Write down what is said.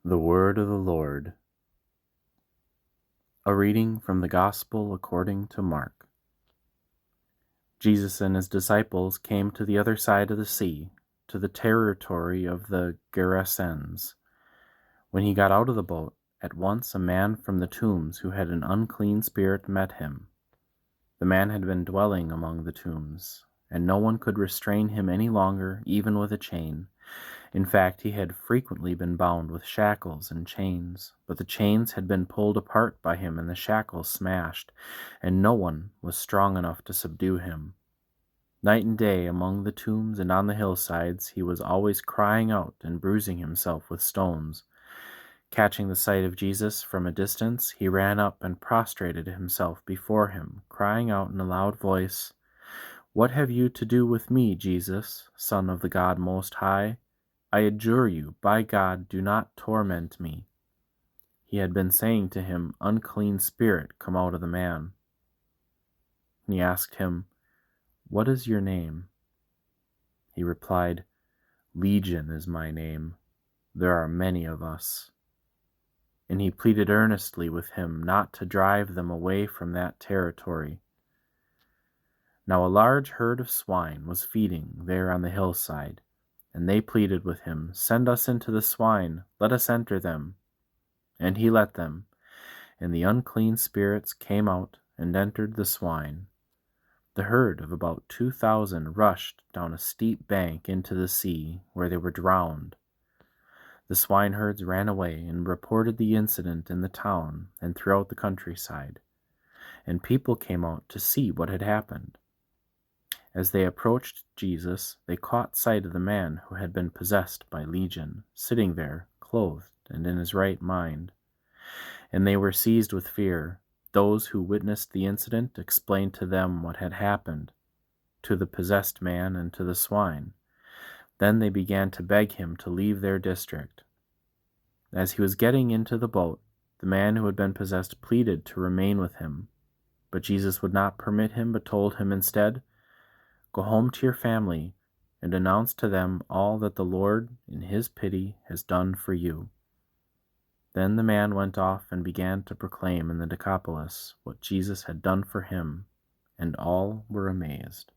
The Word of the Lord. A reading from the Gospel according to Mark. Jesus and his disciples came to the other side of the sea, to the territory of the Gerasenes. When he got out of the boat, at once a man from the tombs who had an unclean spirit met him. The man had been dwelling among the tombs, and no one could restrain him any longer, even with a chain. In fact, he had frequently been bound with shackles and chains, but the chains had been pulled apart by him and the shackles smashed, and no one was strong enough to subdue him. Night and day, among the tombs and on the hillsides, he was always crying out and bruising himself with stones. Catching the sight of Jesus from a distance, he ran up and prostrated himself before him, crying out in a loud voice, "What have you to do with me, Jesus, Son of the God Most High? I adjure you, by God, do not torment me." He had been saying to him, "Unclean spirit, come out of the man." He asked him, "What is your name?" He replied, "Legion is my name. There are many of us." And he pleaded earnestly with him not to drive them away from that territory. Now a large herd of swine was feeding there on the hillside, and they pleaded with him, "Send us into the swine, let us enter them." And he let them, and the unclean spirits came out and entered the swine. The herd of about 2,000 rushed down a steep bank into the sea, where they were drowned. The swineherds ran away and reported the incident in the town and throughout the countryside, and people came out to see what had happened. As they approached Jesus, they caught sight of the man who had been possessed by Legion, sitting there, clothed and in his right mind. And they were seized with fear. Those who witnessed the incident explained to them what had happened, to the possessed man and to the swine. Then they began to beg him to leave their district. As he was getting into the boat, the man who had been possessed pleaded to remain with him. But Jesus would not permit him, but told him instead, "Go home to your family and announce to them all that the Lord, in his pity, has done for you." Then the man went off and began to proclaim in the Decapolis what Jesus had done for him, and all were amazed.